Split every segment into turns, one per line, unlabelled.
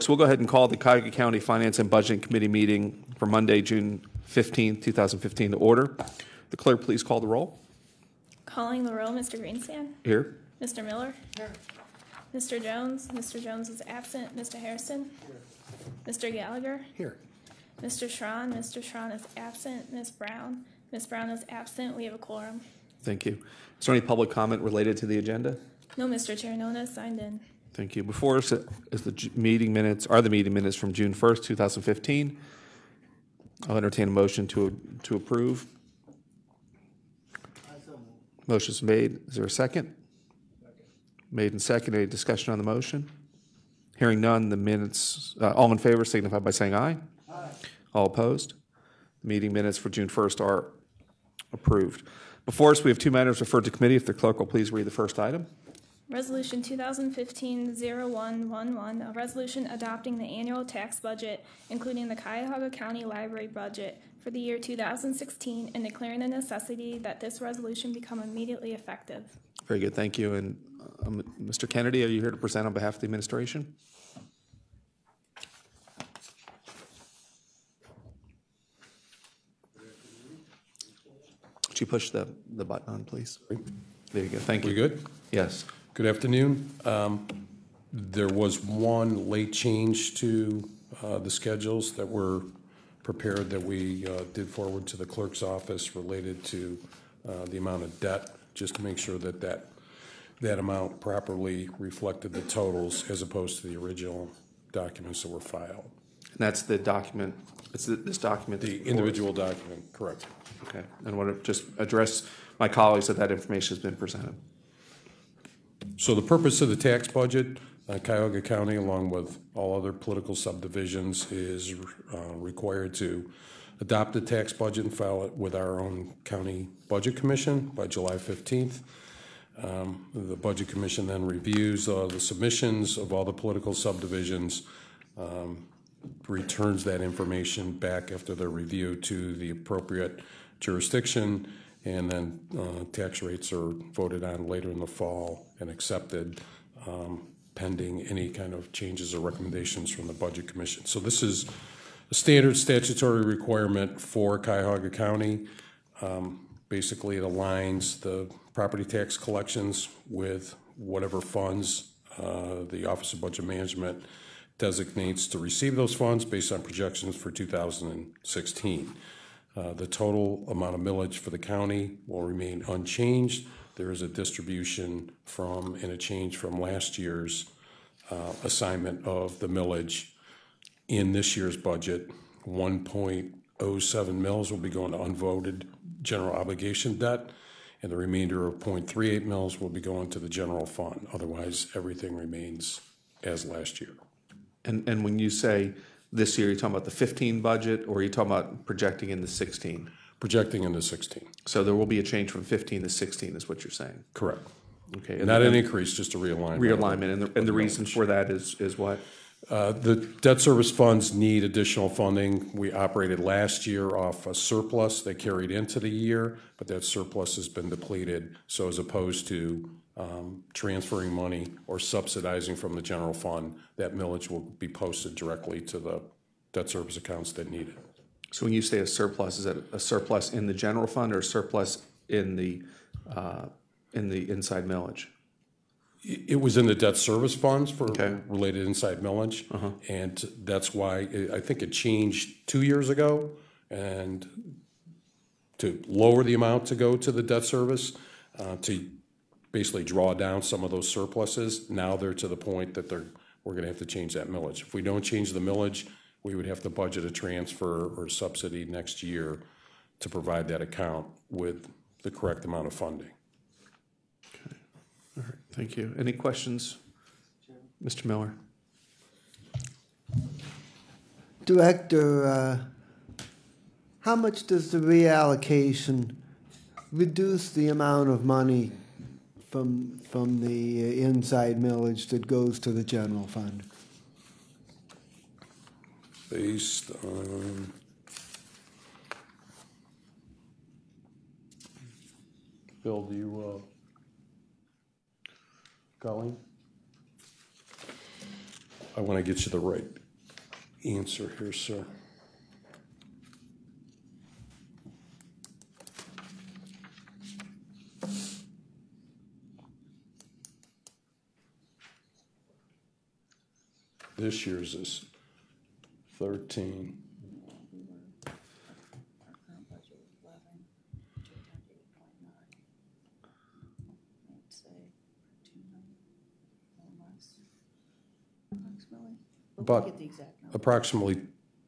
So we'll go ahead and call the Cuyahoga County Finance and Budget Committee meeting for Monday, June 15th, 2015 to order. The clerk, please call the roll.
Calling the roll, Mr. Greenspan.
Here.
Mr. Miller. Here. Mr. Jones. Mr. Jones is absent. Mr. Harrison. Here. Mr. Gallagher.
Here.
Mr. Schron. Mr. Schron is absent. Ms. Brown. Ms. Brown is absent. We have a quorum.
Thank you. Is there any public comment related to the agenda?
No, Mr. Chair. No one has signed in.
Thank you. Before us is the meeting minutes from June 1st, 2015. I'll entertain a motion to approve. Motion's made. Is there a second? Made and second. Any discussion on the motion? Hearing none, the minutes, all in favor signify by saying aye. Aye. All opposed? The meeting minutes for June 1st are approved. Before us, we have two matters referred to committee. If the clerk will please read the first item.
Resolution 2015-0111, a resolution adopting the annual tax budget, including the Cuyahoga County Library budget for the year 2016, and declaring the necessity that this resolution become immediately effective.
Very good. Thank you. And Mr. Kennedy, are you here to present on behalf of the administration? Would you push the button on, please? There you go. Thank you.
We good?
Yes.
Good afternoon. There was one late change to the schedules that were prepared that we did forward to the clerk's office related to the amount of debt, just to make sure that that amount properly reflected the totals as opposed to the original documents that were filed.
And that's the document. It's this document.
The individual document, correct.
Okay. And I want to just address my colleagues that information has been presented.
So the purpose of the tax budget, Cuyahoga County, along with all other political subdivisions, is required to adopt the tax budget and file it with our own county budget commission by July 15th. The budget commission then reviews the submissions of all the political subdivisions, returns that information back after their review to the appropriate jurisdiction, and then tax rates are voted on later in the fall and accepted pending any kind of changes or recommendations from the Budget Commission. So this is a standard statutory requirement for Cuyahoga County. Basically, it aligns the property tax collections with whatever funds the Office of Budget Management designates to receive those funds based on projections for 2016. The total amount of millage for the county will remain unchanged. There is a distribution and a change from last year's assignment of the millage in this year's budget. 1.07 mils will be going to unvoted general obligation debt, and the remainder of 0.38 mils will be going to the general fund. Otherwise, everything remains as last year.
And when you say this year, you're talking about the 15 budget, or are you talking about projecting into 16?
Projecting into 16.
So there will be a change from 15 to 16 is what you're saying?
Correct.
Okay.
Not an increase, just a realignment.
Realignment. And the reason for that is what?
The debt service funds need additional funding. We operated last year off a surplus they carried into the year, but that surplus has been depleted. So as opposed to transferring money or subsidizing from the general fund, that millage will be posted directly to the debt service accounts that need it.
So when you say a surplus, is that a surplus in the general fund or a surplus in the inside millage?
It was in the debt service funds for related inside millage, and that's why I think it changed 2 years ago, and to lower the amount to go to the debt service to basically draw down some of those surpluses. Now they're to the point that we're going to have to change that millage. If we don't change the millage, we would have to budget a transfer or subsidy next year to provide that account with the correct amount of funding.
Okay. All right. Thank you. Any questions? Mr. Miller.
Director, how much does the reallocation reduce the amount of money from the inside millage that goes to the general fund?
Based on Bill, do you Colleen? I want to get you the right answer here, sir. This year's is 13. About
Get the exact number.
approximately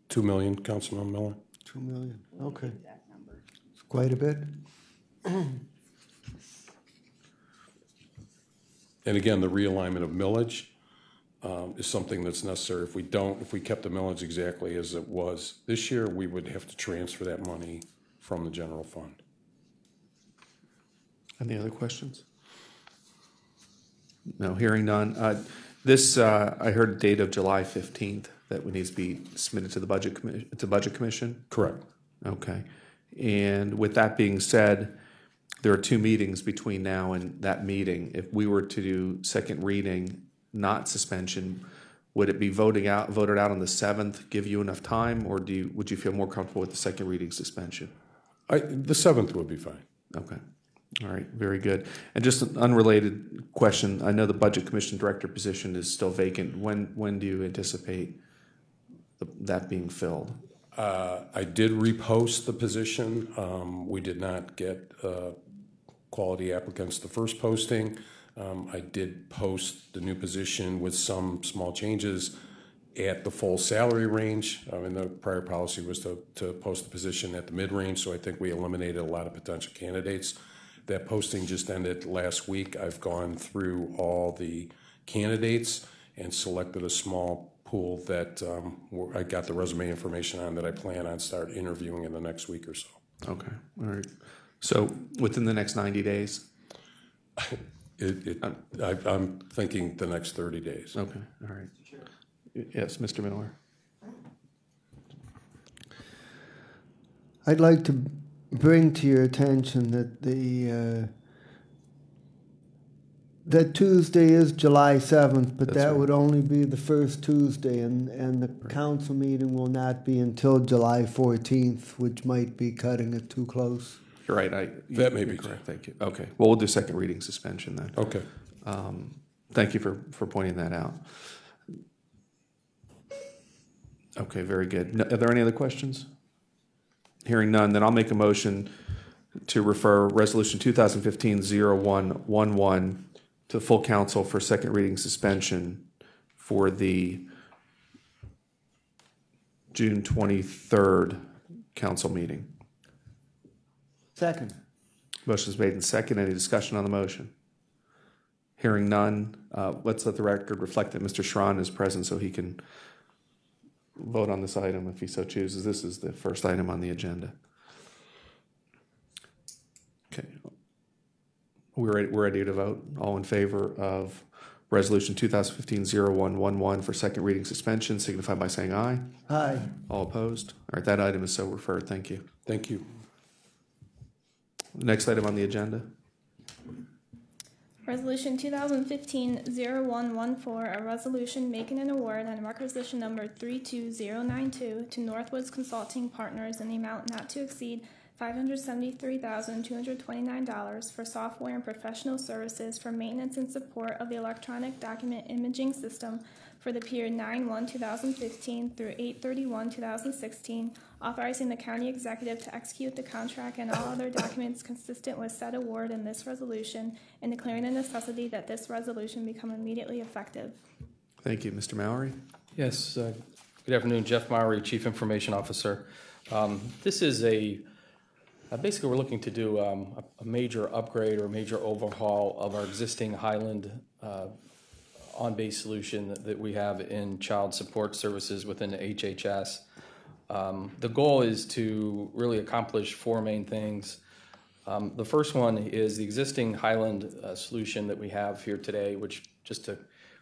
2 million, Councilman Miller.
2 million,
We'll get
okay.
the exact number.
It's quite a bit.
And again, the realignment of millage is something that's necessary. If we kept the millage exactly as it was this year, we would have to transfer that money from the general fund.
Any other questions? No, hearing none. I heard a date of July 15th that would need to be submitted to the Budget Commission.
Correct.
Okay. And with that being said, there are 2 meetings between now and that meeting. If we were to do second reading, not suspension, would it be voted out on the 7th, give you enough time, or would you feel more comfortable with the second reading suspension?
The 7th would be fine.
Okay. All right, very good. And just an unrelated question, I know the Budget Commission Director position is still vacant. When do you anticipate that being filled?
I did repost the position. We did not get quality applicants the first posting. I did post the new position with some small changes at the full salary range. And the prior policy was to post the position at the mid-range, so I think we eliminated a lot of potential candidates. That posting just ended last week. I've gone through all the candidates and selected a small pool that I got the resume information on that I plan on start interviewing in the next week or so.
Okay, all right. So within the next 90 days?
I'm thinking the next 30 days.
Okay, all right. Yes, Mr. Miller.
I'd like to bring to your attention that that Tuesday is July 7th, but
That's
that
right.
would only be the first Tuesday, and the council meeting will not be until July 14th, which might be cutting it too close.
You're right.
That may
you're
be
correct. Thank you. Okay. Well, we'll do second reading suspension then.
Okay.
Thank you for pointing that out. Okay, very good. No, are there any other questions? Hearing none, then I'll make a motion to refer Resolution 2015-0111 to full council for second reading suspension for the June 23rd council meeting.
Second.
Motion is made and second. Any discussion on the motion? Hearing none, let's let the record reflect that Mr. Schron is present so he can vote on this item if he so chooses. This is the first item on the agenda. Okay. We're ready to vote. All in favor of Resolution 2015-0111 for second reading suspension, signify by saying aye.
Aye.
All opposed? All right, that item is so referred. Thank you.
Thank you.
Next item on the agenda.
Resolution 2015-0114, a resolution making an award on requisition number 32092 to Northwoods Consulting Partners in the amount not to exceed $573,229 for software and professional services for maintenance and support of the electronic document imaging system for the period 9/1/2015 through 8/31/2016, authorizing the county executive to execute the contract and all other documents consistent with said award in this resolution, and declaring the necessity that this resolution become immediately effective.
Thank you. Mr. Mallory?
Yes, good afternoon, Jeff Mowry, Chief Information Officer. This is basically we're looking to do a major upgrade or a major overhaul of our existing Highland on-base solution that we have in child support services within the HHS. The goal is to really accomplish 4 main things. The first one is the existing Highland solution that we have here today, which, just a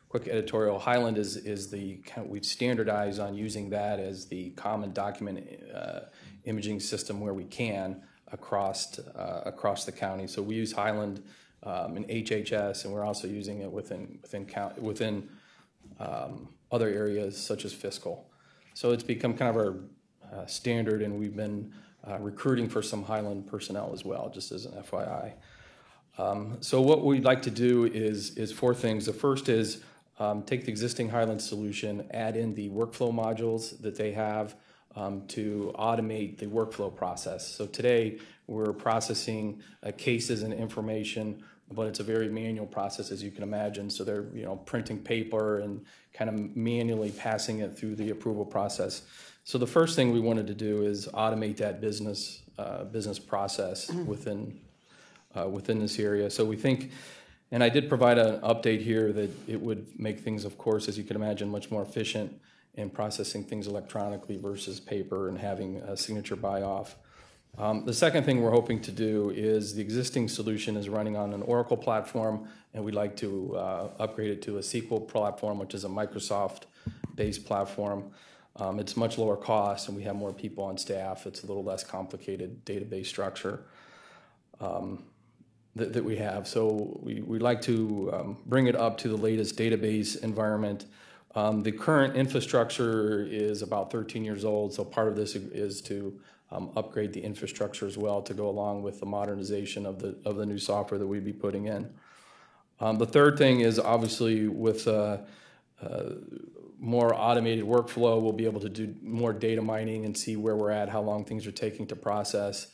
quick editorial, Highland is the we've standardized on using that as the common document imaging system where we can across the county. So we use Highland in HHS, and we're also using it within other areas such as fiscal. So it's become kind of our standard, and we've been recruiting for some Highland personnel as well, just as an FYI. So what we'd like to do is four things. The first is take the existing Highland solution, add in the workflow modules that they have to automate the workflow process. So today we're processing cases and information, but it's a very manual process, as you can imagine. So they're printing paper and kind of manually passing it through the approval process. So the first thing we wanted to do is automate that business process within this area. So we think, and I did provide an update here, that it would make things, of course, as you can imagine, much more efficient in processing things electronically versus paper and having a signature buy-off. The second thing we're hoping to do is the existing solution is running on an Oracle platform, and we'd like to upgrade it to a SQL platform, which is a Microsoft-based platform. It's much lower cost, and we have more people on staff. It's a little less complicated database structure that we have. So we'd like to bring it up to the latest database environment. The current infrastructure is about 13 years old, so part of this is to upgrade the infrastructure as well to go along with the modernization of the new software that we'd be putting in. The third thing is obviously with more automated workflow, we'll be able to do more data mining and see where we're at, how long things are taking to process.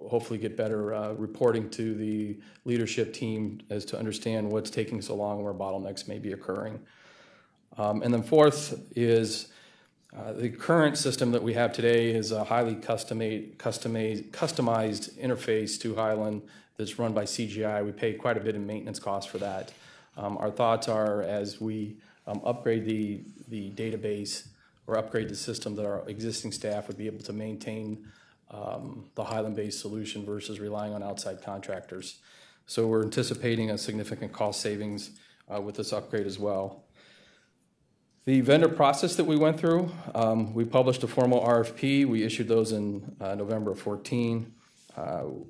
Hopefully get better reporting to the leadership team as to understand what's taking so long, where bottlenecks may be occurring. And then fourth is the current system that we have today is a highly customized interface to Highland that's run by CGI. We pay quite a bit in maintenance costs for that. Our thoughts are, as we upgrade the database or upgrade the system, that our existing staff would be able to maintain the Highland-based solution versus relying on outside contractors. So we're anticipating a significant cost savings with this upgrade as well. The vendor process that we went through, we published a formal RFP. We issued those in November of 2014.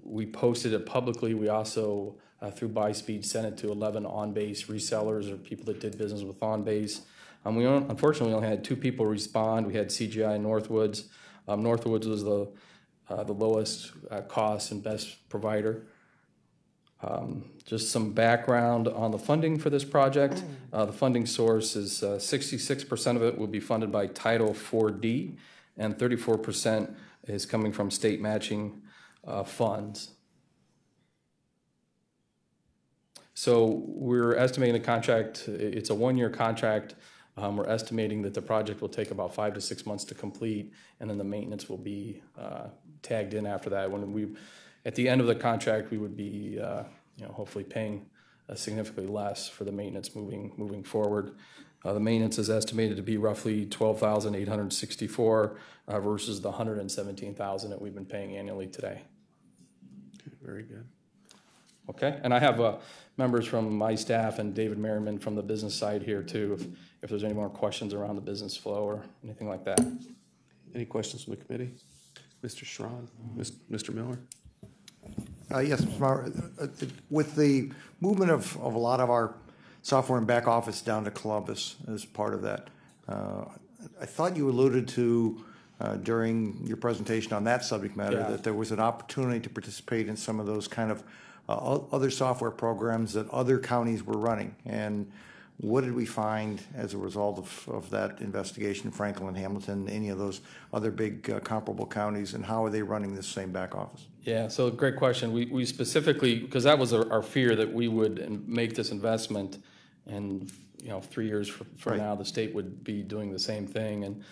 We posted it publicly. We also, through BuySpeed, sent it to 11 on-base resellers or people that did business with on-base. Unfortunately, we only had 2 people respond. We had CGI and Northwoods. Northwoods was the lowest cost and best provider. Just some background on the funding for this project. The funding source is 66% of it will be funded by Title 4D, and 34% is coming from state matching funds. So we're estimating the contract, it's a 1-year contract. We're estimating that the project will take about 5 to 6 months to complete, and then the maintenance will be tagged in after that. At the end of the contract, we would be hopefully paying significantly less for the maintenance moving forward. The maintenance is estimated to be roughly $12,864 versus the $117,000 that we've been paying annually today.
Very good.
Okay, and I have members from my staff and David Merriman from the business side here too, if there's any more questions around the business flow or anything like that.
Any questions from the committee? Mr. Schron, Mr. Miller?
Yes, Mr. Maurer. With the movement of a lot of our software and back office down to Columbus as part of that, I thought you alluded to during your presentation on that subject matter that there was an opportunity to participate in some of those kind of other software programs that other counties were running. And what did we find as a result of that investigation, Franklin, Hamilton, any of those other big comparable counties, and how are they running this same back office?
Yeah, so great question. We specifically, because that was our fear that we would make this investment and 3 years from now the state would be doing the same thing. And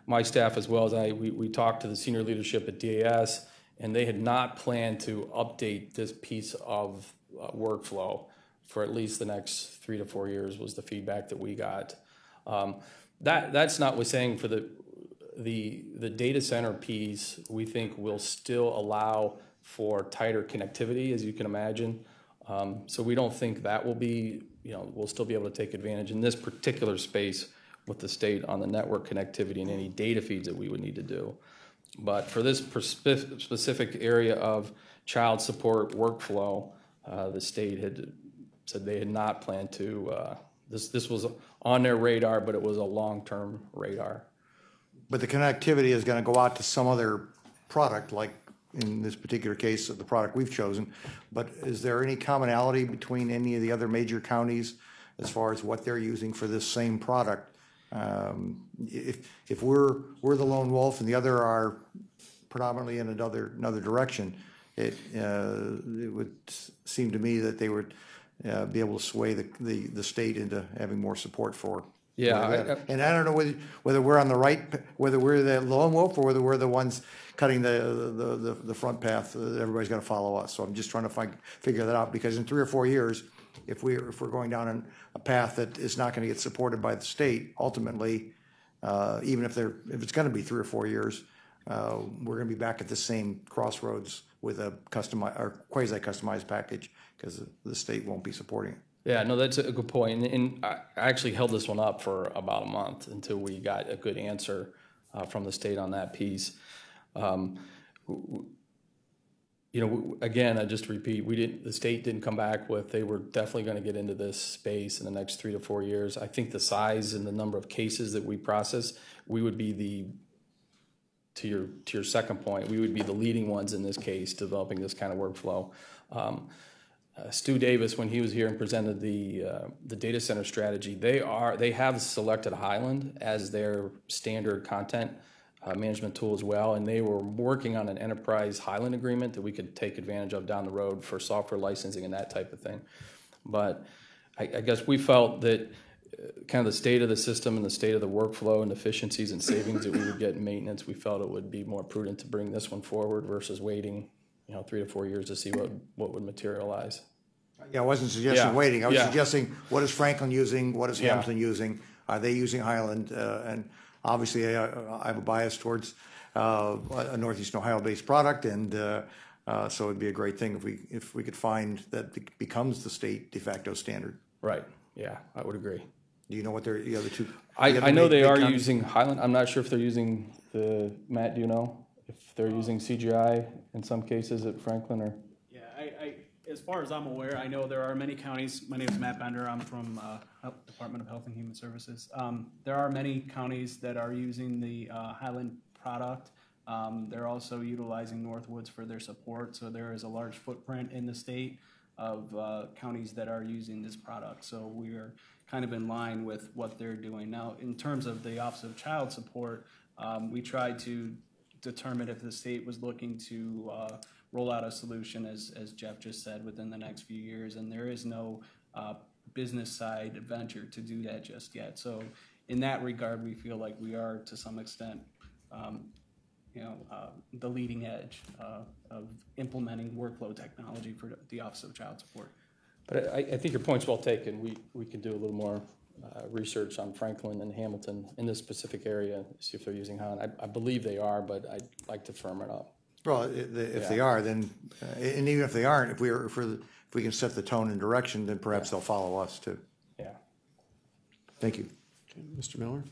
my staff as well as we talked to the senior leadership at DAS, and they had not planned to update this piece of workflow for at least the next 3 to 4 years was the feedback that we got. That's not what saying for the data center piece, we think will still allow for tighter connectivity, as you can imagine. So we don't think that will be, we'll still be able to take advantage in this particular space with the state on the network connectivity and any data feeds that we would need to do. But for this specific area of child support workflow, the state had said they had not planned to This was on their radar, but it was a long-term radar.
But the connectivity is going to go out to some other product, like in this particular case of the product we've chosen. But is there any commonality between any of the other major counties as far as what they're using for this same product? If we're the lone wolf and the other are predominantly in another direction, it would seem to me that they would be able to sway the state into having more support for.
Yeah,
And I don't know whether we're on the right, whether we're the lone wolf or whether we're the ones cutting the front path that everybody's going to follow us. So I'm just trying to figure that out, because in 3 or 4 years, if we're going down a path that is not going to get supported by the state, ultimately, even if it's going to be 3 or 4 years, we're going to be back at the same crossroads with a customized or quasi-customized package, because the state won't be supporting it.
Yeah, no, that's a good point. And I actually held this one up for about a month until we got a good answer from the state on that piece. Again, I just repeat, the state didn't come back with, they were definitely going to get into this space in the next 3 to 4 years. I think the size and the number of cases that we process, we would be to your second point, we would be the leading ones in this case, developing this kind of workflow. Stu Davis, when he was here and presented the data center strategy, they have selected Highland as their standard content management tool as well, and they were working on an enterprise Highland agreement that we could take advantage of down the road for software licensing and that type of thing. But I guess we felt that kind of the state of the system and the state of the workflow and efficiencies and savings that we would get in maintenance, we felt it would be more prudent to bring this one forward versus waiting 3 to 4 years to see what would materialize. Yeah,
I wasn't suggesting waiting. I was
Yeah.
suggesting, what is Franklin using? What is Hamilton using? Are they using Highland? And obviously, I have a bias towards a Northeastern Ohio-based product, and so it'd be a great thing if we could find that it becomes the state de facto standard.
Right. Yeah, I would agree.
Do you know what the other two?
I know they are using Highland. I'm not sure if they're using Matt, do you know if they're using CGI in some cases at Franklin or?
Yeah, as far as I'm aware, I know there are many counties. My name is Matt Bender. I'm from Department of Health and Human Services. There are many counties that are using the Highland product. They're also utilizing Northwoods for their support. So there is a large footprint in the state of counties that are using this product. So we are kind of in line with what they're doing. Now, in terms of the Office of Child Support, we tried to determine if the state was looking to roll out a solution, as Jeff just said, within the next few years, and there is no business side venture to do that just yet. So in that regard, we feel like we are, to some extent, the leading edge of implementing workflow technology for the Office of Child Support.
But I think your point's well taken. We can do a little more research on Franklin and Hamilton in this specific area, see if they're using Highland. I believe they are, but I'd like to firm it up.
Well, if they are, then, and even if they aren't, if we can set the tone and direction, then perhaps they'll follow us too.
Yeah.
Thank you.
Okay, Mr. Miller?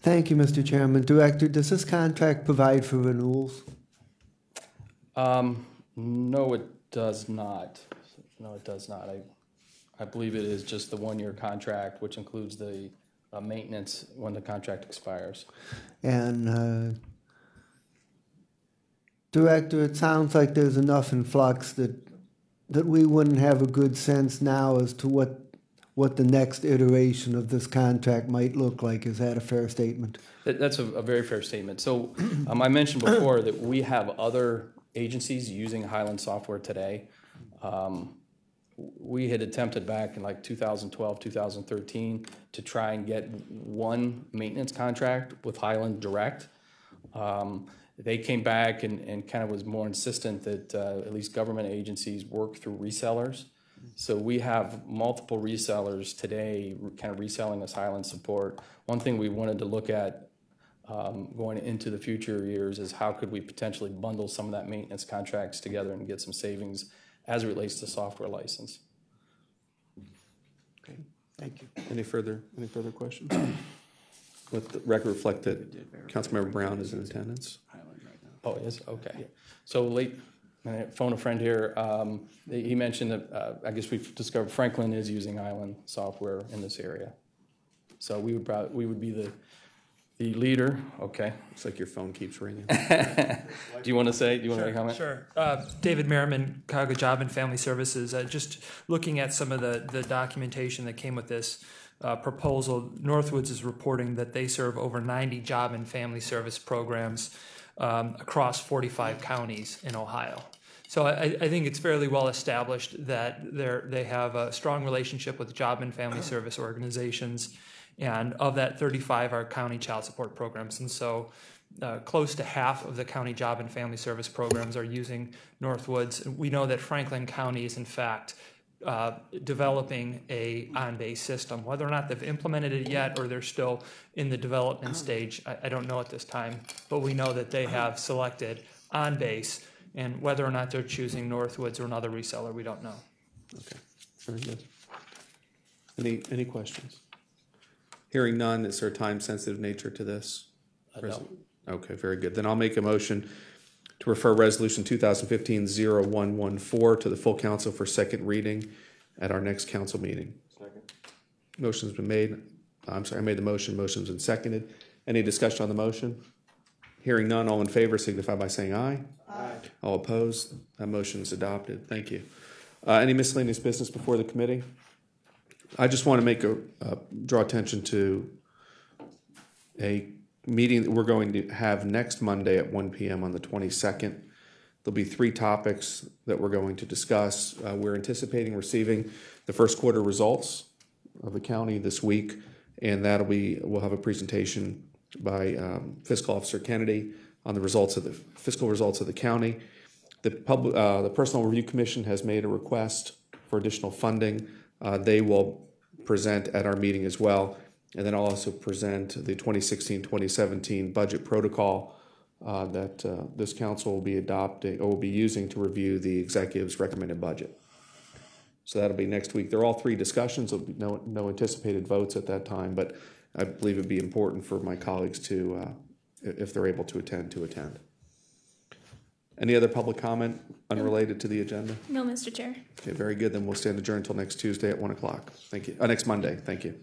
Thank you, Mr. Chairman. Director, does this contract provide for renewals?
No, it does not. No, it does not. I believe it is just the one-year contract, which includes the maintenance when the contract expires.
And Director, it sounds like there's enough in flux that we wouldn't have a good sense now as to what the next iteration of this contract might look like. Is that a fair statement?
That's a very fair statement. So I mentioned before that we have other agencies using Highland software today. We had attempted back in like 2012, 2013 to try and get one maintenance contract with Highland direct. They came back and kind of was more insistent that at least government agencies work through resellers. So we have multiple resellers today kind of reselling us Highland support. One thing we wanted to look at going into the future years is how could we potentially bundle some of that maintenance contracts together and get some savings as it relates to software license.
Okay, thank you. Any further questions? Let the record reflect that Councilmember Brown is in attendance.
Oh, it is? Okay. So phone a friend here. He mentioned that I guess we've discovered Franklin is using Island software in this area. So we would be the leader. Okay.
Looks like your phone keeps ringing.
Do you want to make a comment?
Sure. David Merriman, Cuyahoga Job and Family Services. Just looking at some of the documentation that came with this proposal, Northwoods is reporting that they serve over 90 job and family service programs across 45 counties in Ohio. So I think it's fairly well established that they have a strong relationship with job and family service organizations, and of that, 35 are county child support programs. And so close to half of the county job and family service programs are using Northwoods. We know that Franklin County is, in fact, developing a on-base system. Whether or not they've implemented it yet or they're still in the development stage, I don't know at this time. But we know that they have selected on-base, and whether or not they're choosing Northwoods or another reseller, we don't know.
Okay, very good. Any questions? Hearing none, is there a time-sensitive nature to this?
No.
Okay, very good. Then I'll make a motion to refer Resolution 2015-0114 to the full council for second reading at our next council meeting. Second. Motion's been made. I'm sorry, I made the motion. Motion's been seconded. Any discussion on the motion? Hearing none, all in favor signify by saying aye. Aye. All opposed? That motion is adopted. Thank you. Any miscellaneous business before the committee? I just want to make draw attention to a meeting that we're going to have next Monday at 1 p.m. on the 22nd. There'll be 3 topics that we're going to discuss. We're anticipating receiving the first quarter results of the county this week, and we'll have a presentation by Fiscal Officer Kennedy on the fiscal results of the county. The Personnel Review Commission has made a request for additional funding. They will present at our meeting as well. And then I'll also present the 2016-2017 budget protocol that this council will be adopting or will be using to review the executive's recommended budget. So that'll be next week. They're all 3 discussions. There'll be no anticipated votes at that time, but I believe it'd be important for my colleagues to, if they're able to attend. Any other public comment unrelated to the agenda?
No, Mr. Chair.
Okay, very good. Then we'll stand adjourned until next Tuesday at 1 o'clock. Thank you. Next Monday. Thank you.